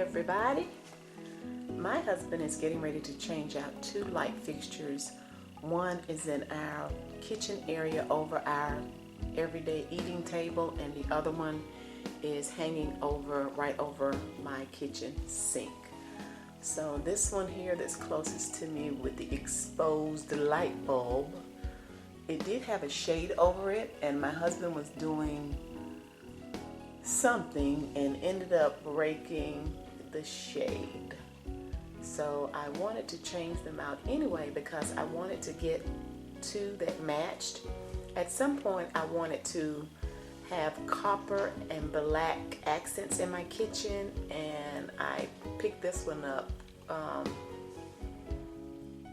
everybody. My husband is getting ready to change out 2 light fixtures. One is in our kitchen area over our everyday eating table, and the other one is hanging right over my kitchen sink. So this one here that's closest to me with the exposed light bulb, it did have a shade over it, and my husband was doing something and ended up breaking the shade. So I wanted to change them out anyway because I wanted to get 2 that matched. At some point I wanted to have copper and black accents in my kitchen, and I picked this one up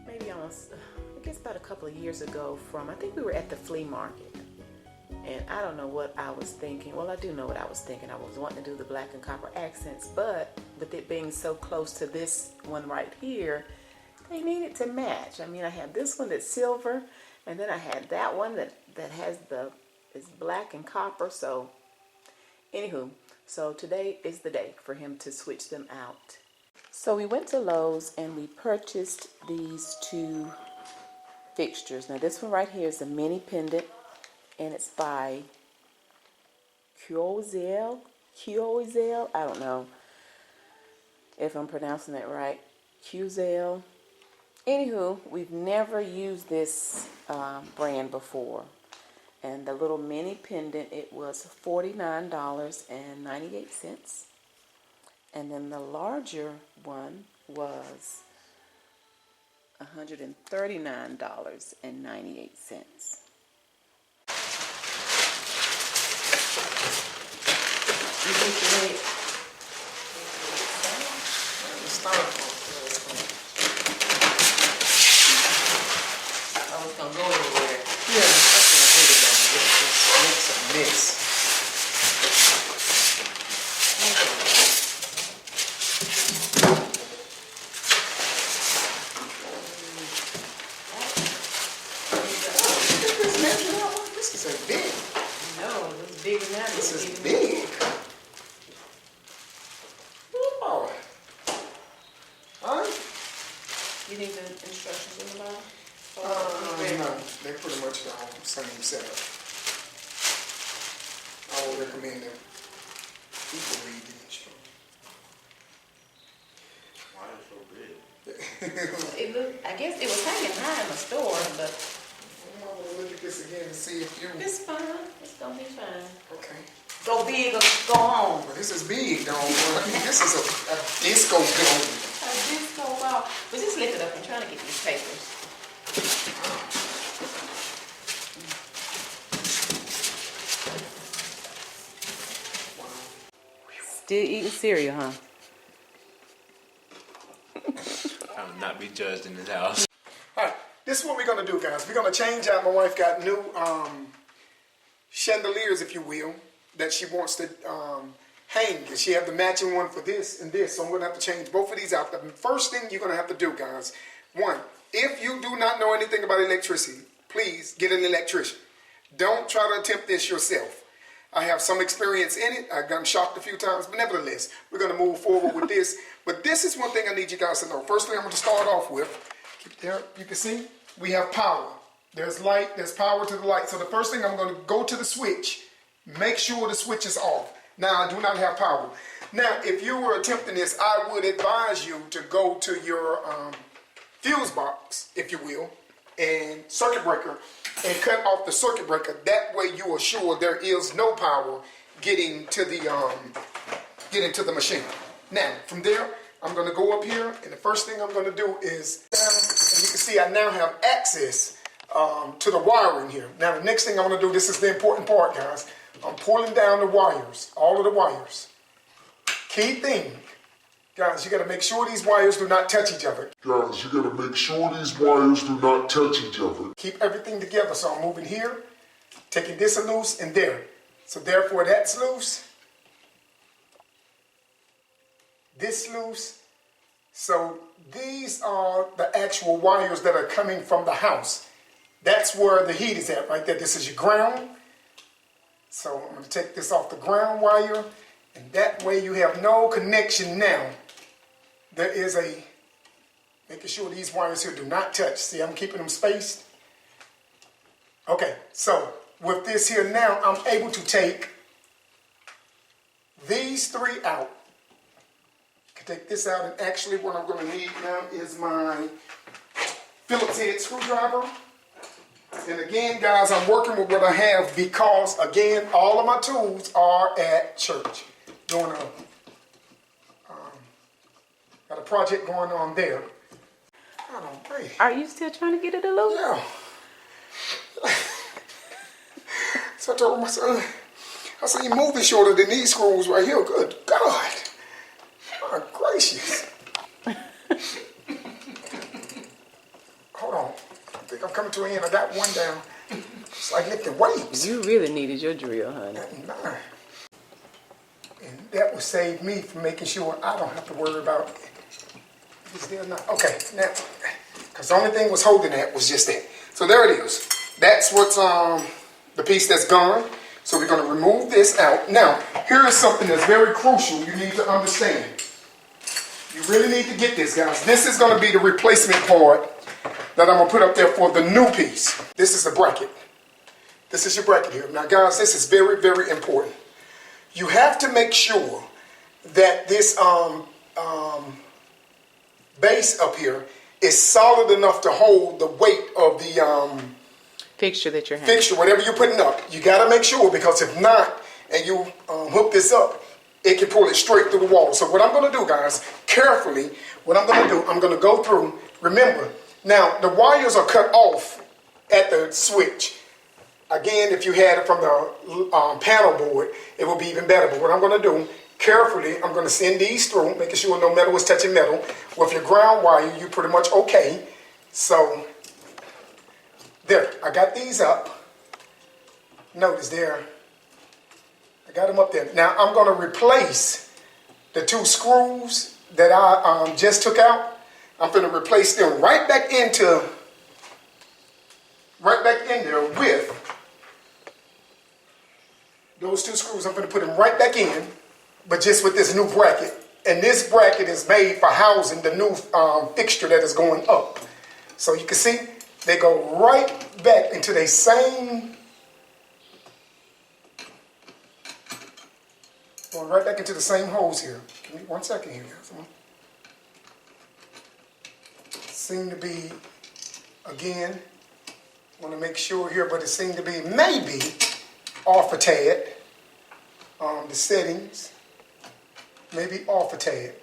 maybe almost, I guess about a couple of years ago from, I think we were at the flea market. And I don't know what I was thinking. Well, I do know what I was thinking. I was wanting to do the black and copper accents, but with it being so close to this one right here, they needed to match. I mean, I had this one that's silver, and then I had that one that has is black and copper. So, anywho, so today is the day for him to switch them out. So we went to Lowe's and we purchased these 2 fixtures. Now this one right here is a mini pendant, and it's by Kyozel. I don't know if I'm pronouncing that right. Kyozel. Anywho, we've never used this brand before. And the little mini pendant, it was $49.98. And then the larger one was $139.98. I was gonna go everywhere. Yeah, that's what I hated about it. It just makes a mess. This is a big. No, it's bigger than that. This is big. You need the instructions in the bottom? No, they're pretty much the same setup. I would recommend that people read the instructions. Why is it so big? It looked, I guess it was hanging high in the store, but I'm going to look at this again and see if you... it's fine. It's going to be fine. Okay. Go big or go home. Well, this is big, though. This is a disco dome. A disco ball. But just lift it up. I'm trying to get these papers. Still eating cereal, huh? I will not be judged in this house. Alright, this is what we're going to do, guys. We're going to change out. My wife got new chandeliers, if you will, that she wants to hang. And she have the matching one for this and this. So I'm going to have to change both of these out. The first thing you're going to have to do, guys, one, if you do not know anything about electricity, please get an electrician. Don't try to attempt this yourself. I have some experience in it. I've gotten shocked a few times, but nevertheless, we're going to move forward with this. But this is one thing I need you guys to know. First thing I'm going to start off with, keep it there, you can see, we have power. There's light, there's power to the light. So the first thing, I'm going to go to the switch, make sure the switch is off. Now, I do not have power. Now, if you were attempting this, I would advise you to go to your fuse box, if you will, and circuit breaker, and cut off the circuit breaker. That way you are sure there is no power getting to the machine. Now, from there, I'm going to go up here, and the first thing I'm going to do is, and you can see I now have access to the wiring here. Now, the next thing I'm going to do, this is the important part, guys. I'm pulling down the wires, all of the wires. Key thing, guys, you got to make sure these wires do not touch each other. Keep everything together. So I'm moving here, taking this loose and there. So therefore that's loose. This loose. So these are the actual wires that are coming from the house. That's where the heat is at right there. This is your ground. So I'm going to take this off the ground wire, and that way you have no connection now there is a, making sure these wires here do not touch. See, I'm keeping them spaced. Okay, so with this here now, I'm able to take these three out. I can take this out, and actually what I'm going to need now is my Phillips head screwdriver. And again, guys, I'm working with what I have because, again, all of my tools are at church. Doing got a project going on there. I don't pray. Are you still trying to get it to Lowe? Yeah. So I told my son, I said, you're moving shorter than these screws right here. Good God. My gracious. Hold on. I think I'm coming to an end. I got one down. It's like lifting weights. You really needed your drill, honey. Nah. And that would save me from making sure I don't have to worry about if it's there or not. Okay, now, because the only thing was holding that was just that. So there it is. That's what's the piece that's gone. So we're going to remove this out. Now, here is something that's very crucial you need to understand. You really need to get this, guys. This is going to be the replacement part that I'm going to put up there for the new piece. This is the bracket. This is your bracket here. Now, guys, this is very, very important. You have to make sure that this base up here is solid enough to hold the weight of the Fixture that you're having. fixture, whatever you're putting up. You got to make sure, because if not, and you hook this up, it can pull it straight through the wall. So what I'm going to do, guys, carefully, what I'm going to do, I'm going to go through. Remember, now the wires are cut off at the switch. Again, if you had it from the panel board, it will be even better. But what I'm going to do, carefully, I'm going to send these through, making sure no metal is touching metal. With your ground wire, you're pretty much okay. So, there, I got these up. Notice there, I got them up there. Now, I'm going to replace the two screws that I just took out. I'm going to replace them right back in there with those two screws. I'm going to put them right back in, but just with this new bracket. And this bracket is made for housing the new fixture that is going up. So you can see they go right back into the same, going right back into the same holes here. Give me 1 second here, guys. Seem to be, again, want to make sure here, but it seemed to be maybe off a tad. The settings, maybe off a tad.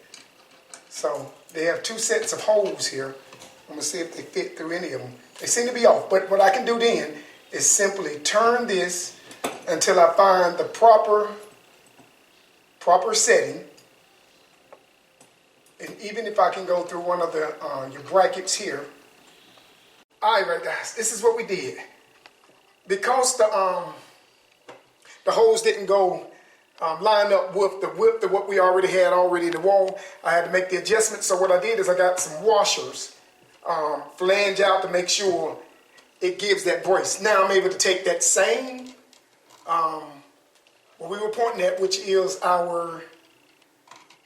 So they have two sets of holes here. I'm going to see if they fit through any of them. They seem to be off, but what I can do then is simply turn this until I find the proper setting. And even if I can go through one of the your brackets here. All right, guys, this is what we did. Because the holes didn't go line up with the width of what we already had in the wall, I had to make the adjustment. So what I did is I got some washers, flange out to make sure it gives that brace. Now I'm able to take that same, what we were pointing at, which is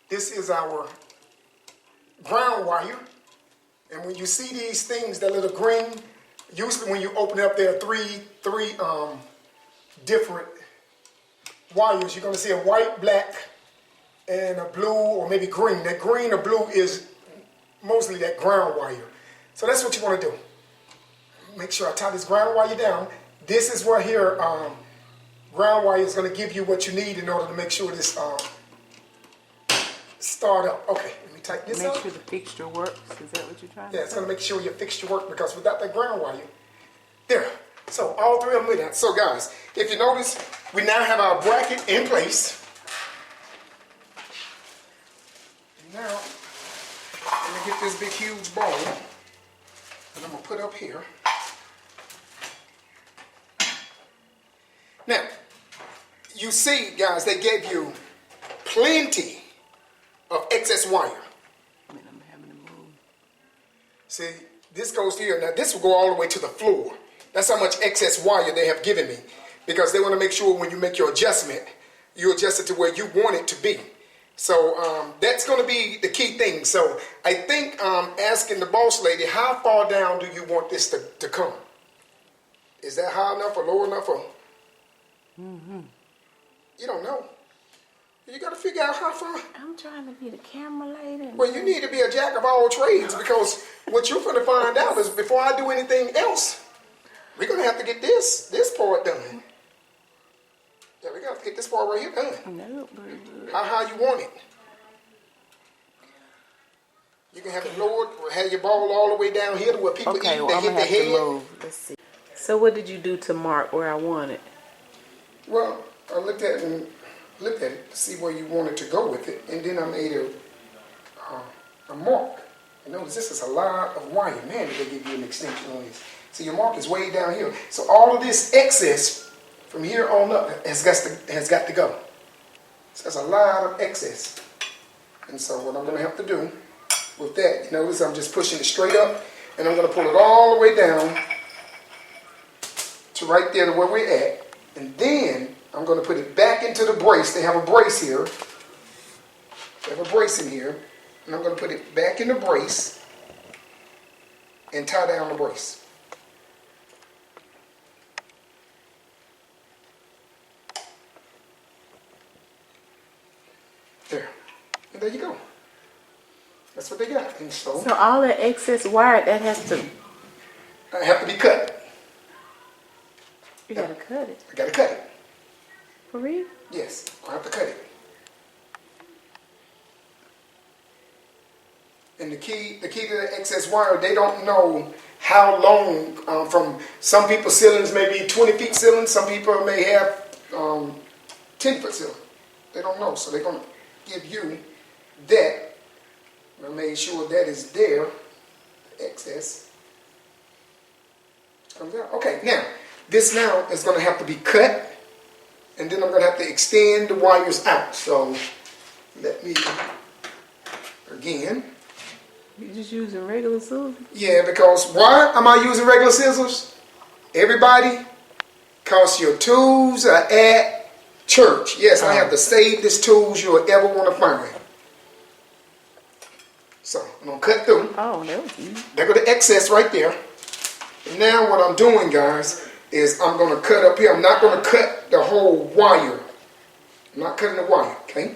this is our ground wire. And when you see these things, that little green, usually when you open it up, there are three different wires. You're going to see a white, black, and a blue, or maybe green. That green or blue is mostly that ground wire. So that's what you want to do. Make sure I tie this ground wire down. This is where here ground wire is going to give you what you need in order to make sure this start up. Okay, let me tighten this up. Make sure the fixture works. Is that what you're trying to say? Yeah, it's going to make sure your fixture works, because without that ground wire, there. So all three of them with that. So guys, if you notice, we now have our bracket in place. Now, let me get this big huge bowl that I'm going to put up here. Now, you see, guys, they gave you plenty of excess wire. I'm having to move. See, this goes here. Now, this will go all the way to the floor. That's how much excess wire they have given me, because they want to make sure when you make your adjustment, you adjust it to where you want it to be. So that's going to be the key thing. So I think asking the boss lady, how far down do you want this to come? Is that high enough or low enough? Or you don't know. You got to figure out how far. I'm trying to be the camera lady. Well, you need to be a jack of all trades, because what you're going to find out is before I do anything else, we're going to have to get this part done. Yeah, we got to get this part right here done. No, How you want it. You can have it lowered or have your ball all the way down here to where people okay, eat, well, they I'm hit gonna the have head. to move. Let's see. So what did you do to mark where I want it? Well, I looked at it to see where you wanted to go with it, and then I made a mark. You notice this is a lot of wire. Man, did they give you an extension on this. So your mark is way down here. So all of this excess from here on up has got to go. So that's a lot of excess. And so what I'm going to have to do with that, you notice I'm just pushing it straight up, and I'm going to pull it all the way down to right there to where we're at. And then I'm going to put it back into the brace. They have a brace here. They have a brace in here. And I'm going to put it back in the brace and tie down the brace. There. And there you go. That's what they got. And so all that excess wire, that has to... I have to be cut. You gotta cut it. I got to cut it. For real? Yes, I have to cut it. And the key to the excess wire, they don't know how long, from some people's ceilings may be 20 feet ceiling, some people may have 10 foot ceiling. They don't know, so they're going to give you that. I made sure that is there, excess. Comes out. Okay, now, this now is going to have to be cut, and then I'm going to have to extend the wires out. So, let me, again. You just using regular scissors? Yeah, because why am I using regular scissors? Everybody, because your tools are at church. Yes, I have the safest tools you'll ever want to find. So, I'm going to cut through. Oh, that was easy. There go the excess right there. And now what I'm doing, guys, is I'm going to cut up here. I'm not going to cut the whole wire. I'm not cutting the wire, okay?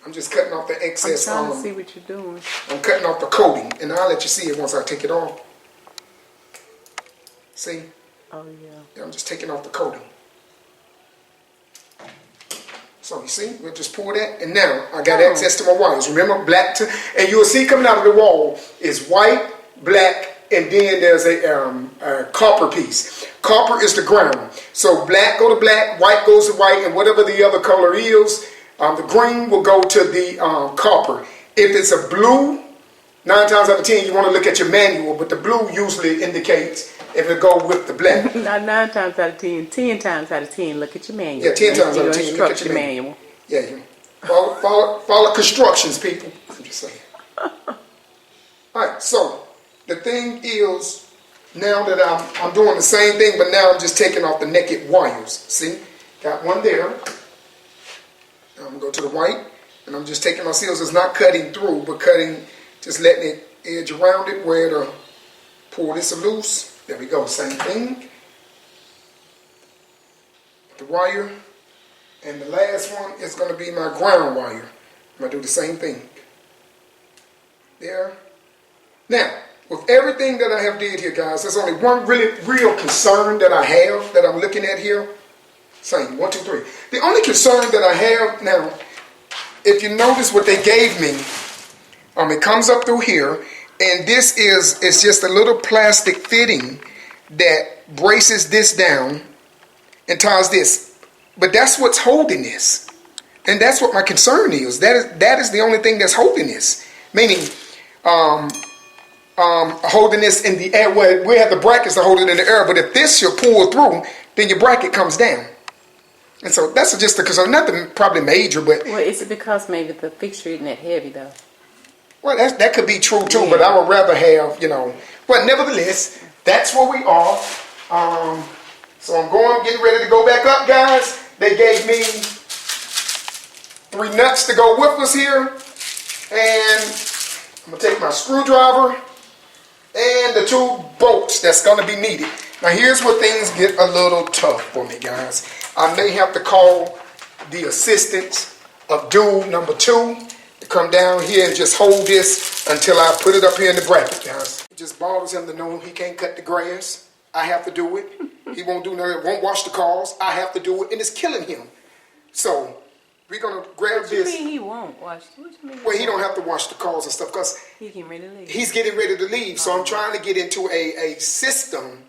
I'm just cutting off the excess. I'm trying to see what you're doing. I'm cutting off the coating, and I'll let you see it once I take it off. See? Oh, yeah. I'm just taking off the coating. So you see, we'll just pour that, and now I got access to my wires. Remember, and you'll see coming out of the wall is white, black, and then there's a copper piece. Copper is the ground. So black go to black, white goes to white, and whatever the other color is, the green will go to the copper. If it's a blue, 9 times out of 10 you want to look at your manual, but the blue usually indicates if it go with the black. Not 9 times out of 10, 10 times out of 10, look at your manual. Yeah, 10 times out of 10, look at your manual. Yeah, you follow constructions, people. I'm just saying. Alright, so the thing is, now that I'm doing the same thing, but now I'm just taking off the naked wires. See? Got one there. Now I'm going to go to the white, and I'm just taking my seals. It's not cutting through, but cutting, just letting it edge around it where to pull this loose. There we go, same thing. The wire. And the last one is going to be my ground wire. I'm going to do the same thing. There. Now, with everything that I have did here, guys, there's only one real concern that I have that I'm looking at here. Same, 1, 2, 3. The only concern that I have now, if you notice what they gave me, it comes up through here, and this is just a little plastic fitting that braces this down and ties this. But that's what's holding this. And that's what my concern is. That is the only thing that's holding this. Meaning, holding this in the air. Well, we have the brackets to hold it in the air, but if this should pull through, then your bracket comes down. And so that's just a concern. Nothing probably major, but... Well, is it because maybe the fixture isn't that heavy, though? Well, that could be true, too, yeah. But I would rather have, But nevertheless, that's where we are. So I'm getting ready to go back up, guys. They gave me 3 nuts to go with us here. And I'm gonna take my screwdriver and the 2 bolts that's gonna be needed. Now here's where things get a little tough for me, guys. I may have to call the assistance of dude number 2 to come down here and just hold this until I put it up here in the bracket, guys. It just bothers him to know he can't cut the grass. I have to do it. He won't do nothing, won't wash the cars. I have to do it, and it's killing him. So we're gonna grab this. What you mean he won't wash? What you mean? Well, he don't have to wash the cars and stuff because He's getting ready to leave. he's getting ready to leave. So I'm trying to get into a system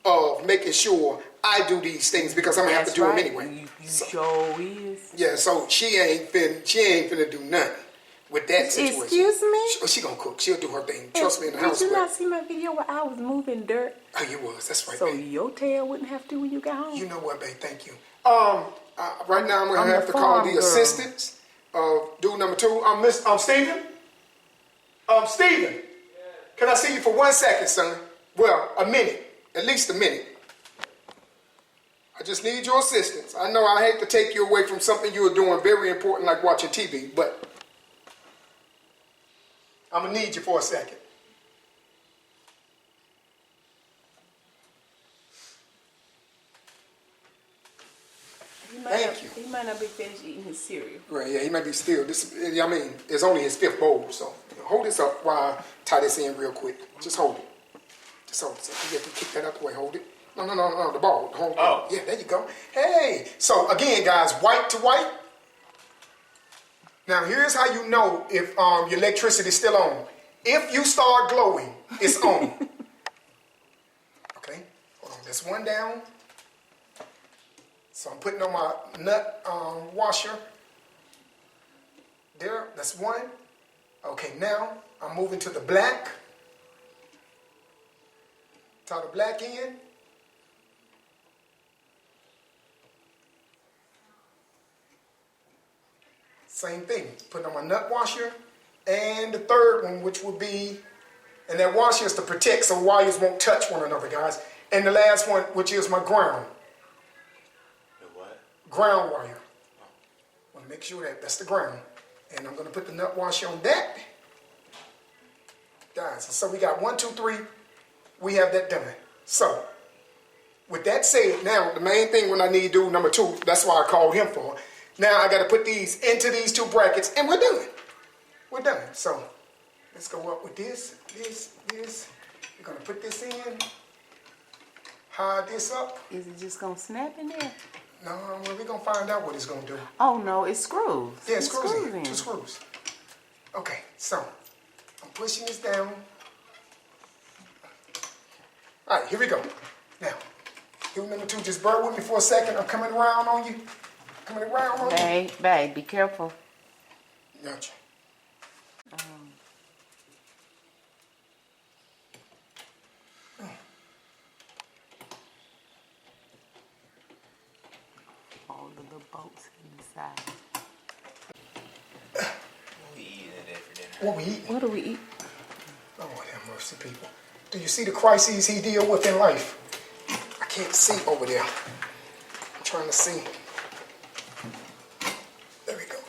of making sure I do these things because I'm gonna have to do them anyway. You sure is. Yeah, so she ain't finna do nothing with that situation. Excuse me? She gonna cook. She'll do her thing. Trust me in the house. Did you not see my video where I was moving dirt? Oh, you was. That's right, So babe. your tail wouldn't have to when you got home? You know what, babe? Thank you. Right now I'm gonna have to call farm the girl. assistance of dude number 2. Steven. Steven. Can I see you for 1 second, son? Well, a minute. At least a minute. I just need your assistance. I know I hate to take you away from something you are doing very important like watching TV, but I'm gonna need you for a second. Thank you. He might not be finished eating his cereal. Right, yeah, he might be still. I mean, it's only his 5th bowl, so hold this up while I tie this in real quick. Just hold it. Just hold it. You have to kick that out the way. Hold it. No, the ball. Hold it. Oh. Yeah, there you go. Hey, so again, guys, white to white. Now, here's how you know if your electricity is still on. If you start glowing, it's on. Okay, hold on. That's 1 down. So I'm putting on my nut washer. There, that's 1. Okay, now I'm moving to the black. Tie the black in. Same thing, putting on my nut washer. And the 3rd one, which will be, and that washer is to protect so wires won't touch one another, guys. And the last one, which is my ground. Ground wire. I want to make sure that's the ground. And I'm going to put the nut washer on that. Guys, so we got 1, 2, 3. We have that done. So, with that said, now the main thing when I need to do number 2, that's why I called him for. Now I got to put these into these 2 brackets and we're done. We're done. So, let's go up with this. We're going to put this in. Hide this up. Is it just going to snap in there? No, well, we're going to find out what it's going to do. Oh, no, it's screws. Yeah, it's screws screws in. 2 screws. Okay, so I'm pushing this down. All right, here we go. Now, here number 2, just bear with me for a second. I'm coming around on you. Babe, be careful. Gotcha. All the little bolts inside. We eating it for dinner. What we eating? What do we eat? Oh, have mercy, people. Do you see the crises he deal with in life? I can't see over there. I'm trying to see. There we go.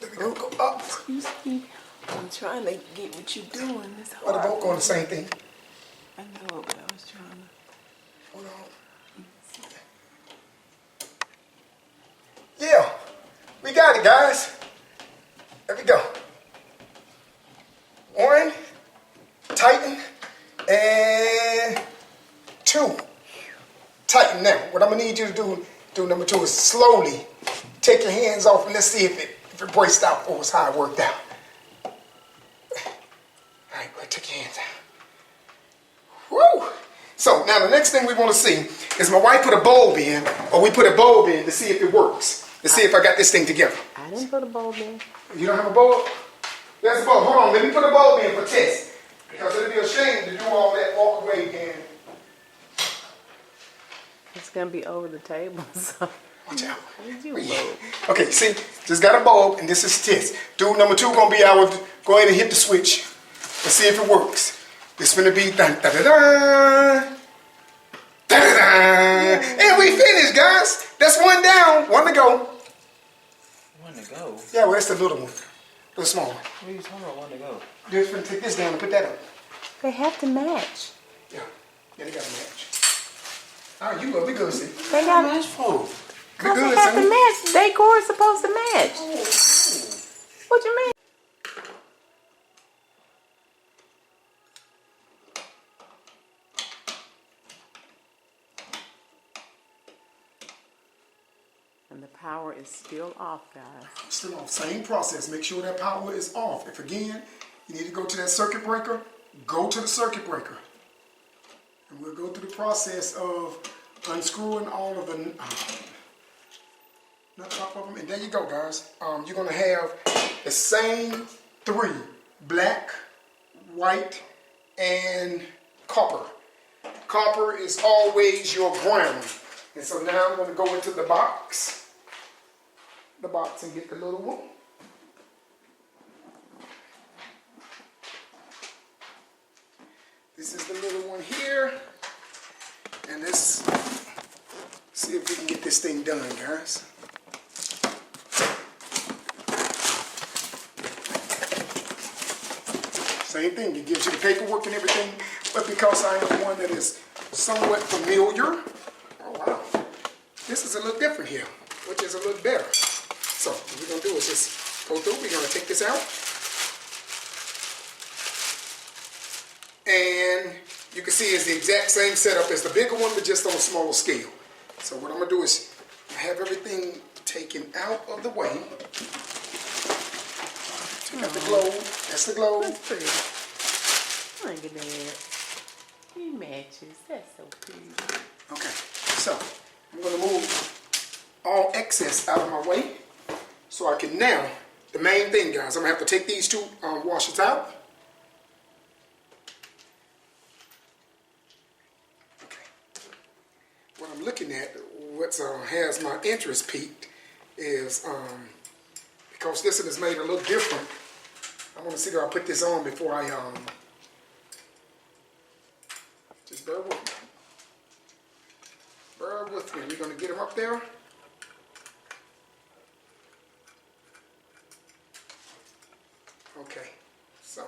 There we go. Go up. Excuse me. I'm trying to get what you're doing. It's Well, hard. they're both going the same thing. I know, but I was trying to. Hold on. Yeah, we got it, guys. There we go. 1, tighten, and 2, tighten. Now, what I'm gonna need you to do number 2 is slowly take your hands off and let's see if it breaks out or it's how it worked out. All right, go ahead, take your hands out. Woo! So now the next thing we want to see is my wife put a bulb in, or we put a bulb in to see if it works. To see if I got this thing together. I didn't put a bulb in. You don't have a bulb? There's a bulb. Hold on, let me put a bulb in for test. Because it'd be a shame to do all that, walk away and... It's going to be over the table, so. Watch out. Where'd you bulb? Okay, see, just got a bulb and this is test. Dude number 2 gonna be our, go ahead and hit the switch. Let's see if it works. This gonna be da-da-da-da. Da-da-da. And we finished, guys. That's 1 down, 1 to go. 1 to go. Yeah, well, that's the little one. The small one. What are you talking about one to go? Just gonna take this down and put that up. They have to match. Yeah. Yeah, they got to match. All right, you go. We good, see. They got Match for. We Cause good, they have to son. match. Decor is supposed to match. What you mean? And the power is still off, guys. Still off. Same process. Make sure that power is off. If again, you need to go to that circuit breaker, go to the circuit breaker. And we'll go through the process of unscrewing all of the nut top of them. And there you go, guys. You're going to have the same three: black, white, and copper. Copper is always your ground. And so now I'm going to go into the box. And get the little one. This is the little one here. And let's see if we can get this thing done, guys. Same thing, it gives you the paperwork and everything, but because I am one that is somewhat familiar, oh wow, this is a little different here, which is a little better. So what we're going to do is just go through, we're going to take this out. And you can see it's the exact same setup as the bigger one, but just on a smaller scale. So what I'm going to do is have everything taken out of the way. Take out the globe. That's the globe. That's pretty. Look at that. He matches. That's so pretty. Okay, so I'm going to move all excess out of my way so I can now, the main thing, guys, I'm going to have to take these two washers out. What I'm looking at, what has my interest piqued is because this one is made a little different. I want to see how I put this on before I just bear with me. Bear with me. We're going to get them up there. Okay, so all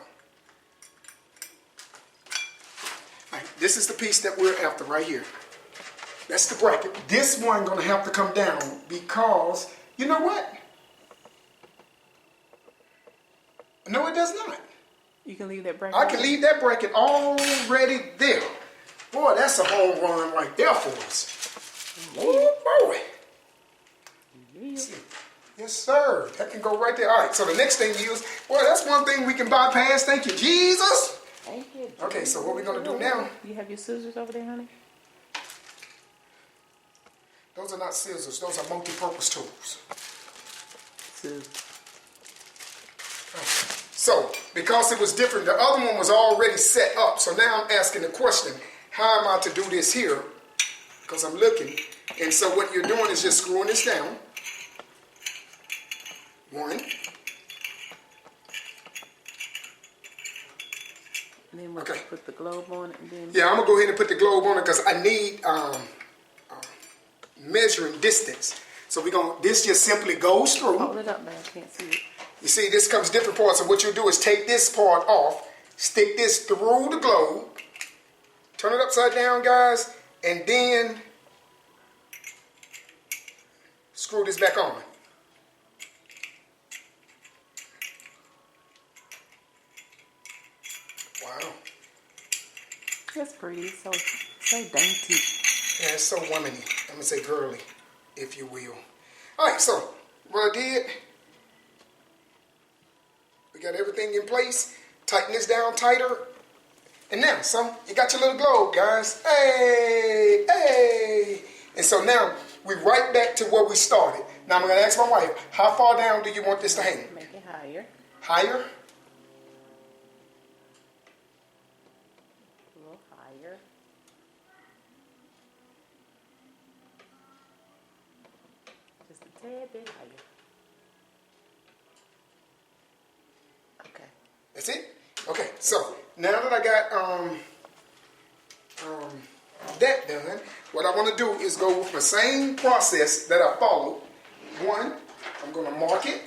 right, this is the piece that we're after right here. That's the bracket. This one gonna have to come down because, you know what? No, it does not. You can leave that bracket. I can leave that bracket already there. Boy, that's a home run right there for us. Oh, boy. Yeah. Yes, sir. That can go right there. All right, so the next thing is, boy, that's one thing we can bypass. Thank you, Jesus. Thank you. Okay, so what we're gonna do now, You have your scissors over there, honey? those are not scissors, those are multi-purpose tools. Scissors. So, because it was different, the other one was already set up. So now I'm asking the question, how am I to do this here? Because I'm looking. And so what you're doing is just screwing this down. One. And then we'll Okay. put the globe on it and then... Yeah, I'm going to go ahead and put the globe on it because I need measuring distance. So this just simply goes through. Hold it up, man. I can't see it. You see, this comes different parts. So what you do is take this part off, stick this through the globe, turn it upside down, guys, and then screw this back on. Wow. That's pretty. So dainty. Yeah, it's so womany. I'm going to say girly, if you will. All right, so what I did, we got everything in place. Tighten this down tighter. And now, so you got your little globe, guys. Hey, hey. And so now we're right back to where we started. Now I'm going to ask my wife, how far down do you want this to hang? Make it higher. Higher? A little higher. Just a tad bit higher. Okay. That's it? Okay, so now that I got that done, what I want to do is go with the same process that I followed. One, I'm going to mark it.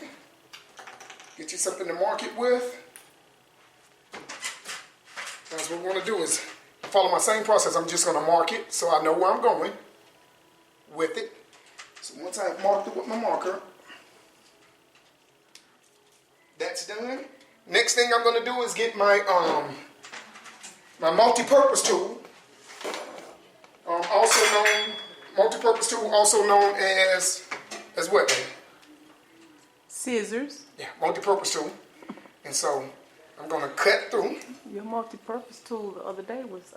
Get you something to mark it with. That's what we want to do is follow my same process. I'm just going to mark it so I know where I'm going with it. So once I've marked it with my marker, that's done. Next thing I'm going to do is get my my multi-purpose tool, multi-purpose tool, also known as what, baby? Scissors. Yeah, multi-purpose tool. And so I'm going to cut through. Your multi-purpose tool the other day was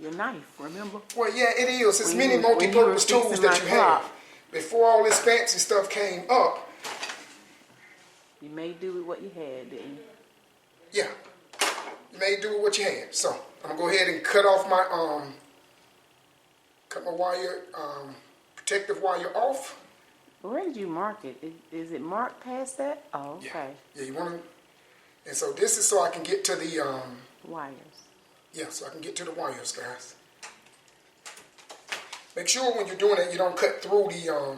your knife, remember? Well, yeah, it is. There's many when you multi-purpose were tools fixing that my you clock. have. Before all this fancy stuff came up, You made do with what you had, didn't you? yeah, you may do with what you had. So I'm gonna go ahead and cut off my wire, protective wire off. Where did you mark it? Is it marked past that? Oh, okay. Yeah, you want to. And so this is so I can get to the Wires. yeah, so I can get to the wires, guys. Make sure when you're doing it, you don't cut through the your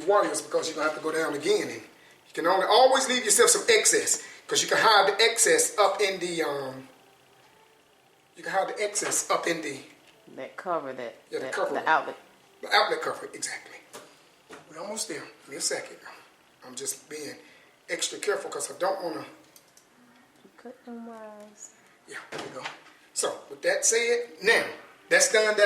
wires, because you're gonna have to go down again. And you can only always leave yourself some excess, because you can hide the excess up in the That cover, the cover. outlet. The outlet cover, exactly. We're almost there. Give me a second. I'm just being extra careful because I don't want to. Cut them wires. Yeah, there you go. So, with that said, now, that's done.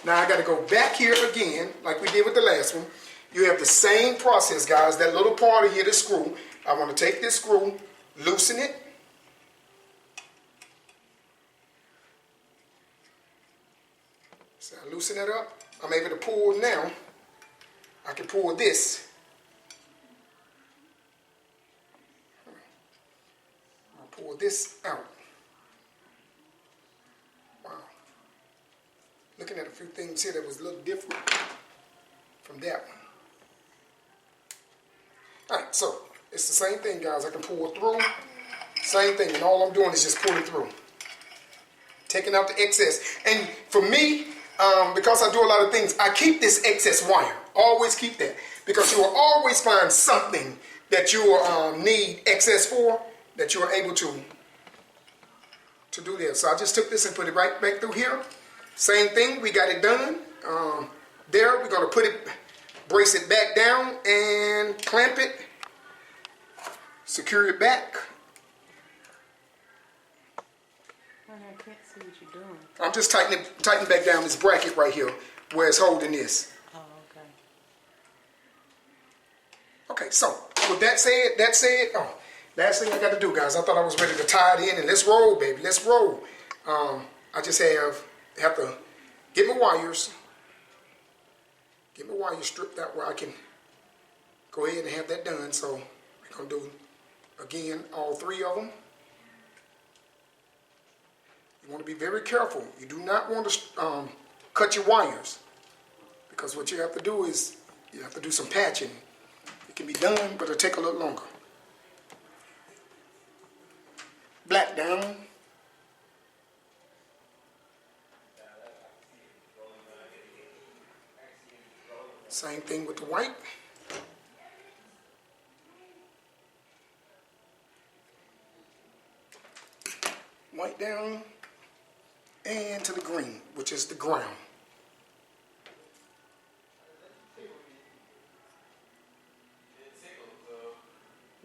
Now I got to go back here again, like we did with the last one. You have the same process, guys. That little part of here, the screw. I want to take this screw, loosen it. So I loosen it up. I'm able to pull now. I can pull this. I'll pull this out. Wow. Looking at a few things here that was a little different from that one. Alright, so it's the same thing, guys. I can pull through. Same thing, and all I'm doing is just pulling through. Taking out the excess. And for me, because I do a lot of things, I keep this excess wire. Always keep that. Because you will always find something that you will need excess for, that you are able to do this. So I just took this and put it right back through here. Same thing, we got it done. There, we're going to brace it back down and clamp it. Secure it back. I can't see what you're doing. I'm just tightening back down this bracket right here where it's holding this. Oh, okay. Okay, so with that said, last thing I got to do, guys, I thought I was ready to tie it in, and let's roll, baby, let's roll. I just have to get my wires stripped out where I can go ahead and have that done. So we're going to do, again, all three of them. You want to be very careful. You do not want to cut your wires, because what you have to do is you have to do some patching. It can be done, but it'll take a little longer. Black down. Same thing with the white. White down. And to the green, which is the ground.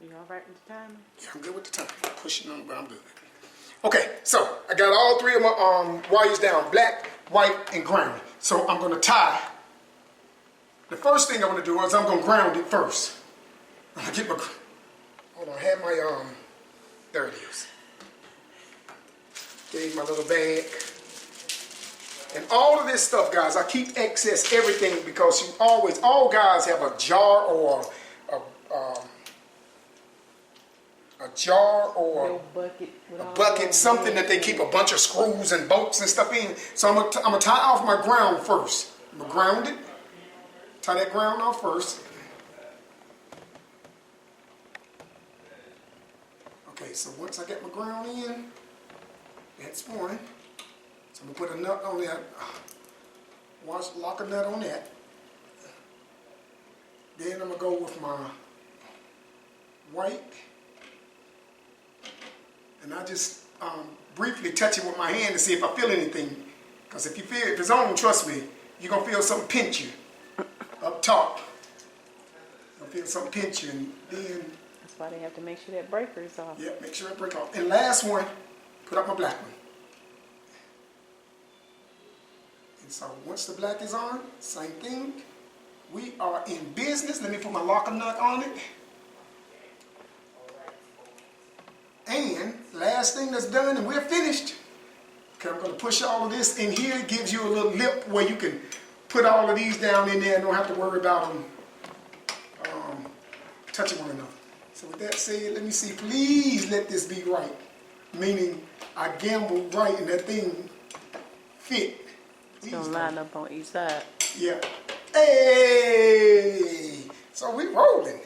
You all right with the timing? Yeah, I'm good with the time. Pushing on, but I'm good. Okay, so I got all three of my wires down, black, white, and ground. So I'm going to tie. The first thing I'm going to do is I'm going to ground it first. I'm going to get my, hold on, I have my, there it is. Gave my little bag. And all of this stuff, guys, I keep excess everything, because you always, all guys have a jar or a bucket, something that they keep a bunch of screws and bolts and stuff in. So I'm gonna tie off my ground first. I'm gonna ground it. Tie that ground off first. Okay, so once I get my ground in, that's one. So I'm gonna put a nut on that. Lock a nut on that. Then I'm going to go with my white. And I just briefly touch it with my hand to see if I feel anything. Because if it's on, trust me, you're going to feel something pinch you up top. You're going to feel something pinch you. And then... That's why they have to make sure that breaker is off. Yeah, make sure that break off. And last one, put up my black one. And so once the black is on, same thing. We are in business. Let me put my locker nut on it. And last thing that's done, and we're finished. Okay, I'm going to push all of this in here. It gives you a little lip where you can put all of these down in there and don't have to worry about them touching one another. So with that said, let me see. Please let this be right. Meaning, I gambled right and that thing fit. It's going to line up on each side. Yeah. Hey! So we rolling.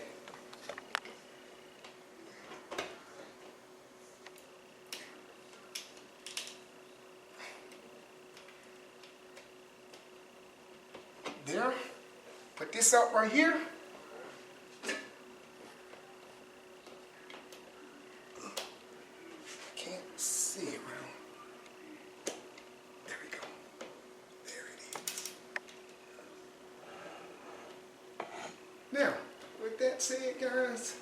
There. Put this up right here. Can't see it well. There we go. There it is. Now, with that said, guys,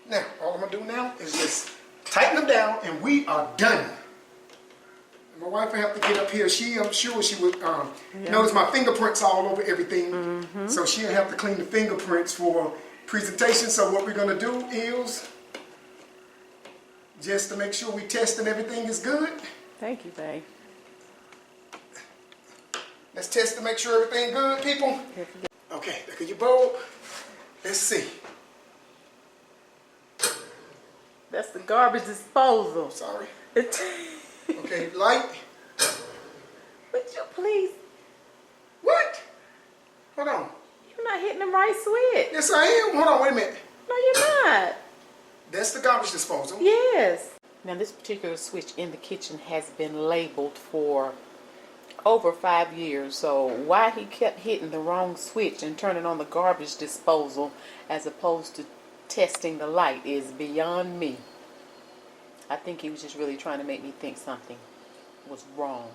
now all I'm gonna do now is just tighten them down, and we are done. My wife will have to get up here. I'm sure she would notice my fingerprints all over everything. So she'll have to clean the fingerprints for presentation. So what we're gonna do is just to make sure we test and everything is good. Thank you, babe. Let's test to make sure everything good, people. Okay, look at your bowl. Let's see. That's the garbage disposal. Sorry. Okay, light. Would you please? What? Hold on. You're not hitting the right switch. Yes, I am. Hold on, wait a minute. No, you're not. That's the garbage disposal. Yes. Now, this particular switch in the kitchen has been labeled for over 5 years. So why he kept hitting the wrong switch and turning on the garbage disposal as opposed to testing the light is beyond me. I think he was just really trying to make me think something was wrong.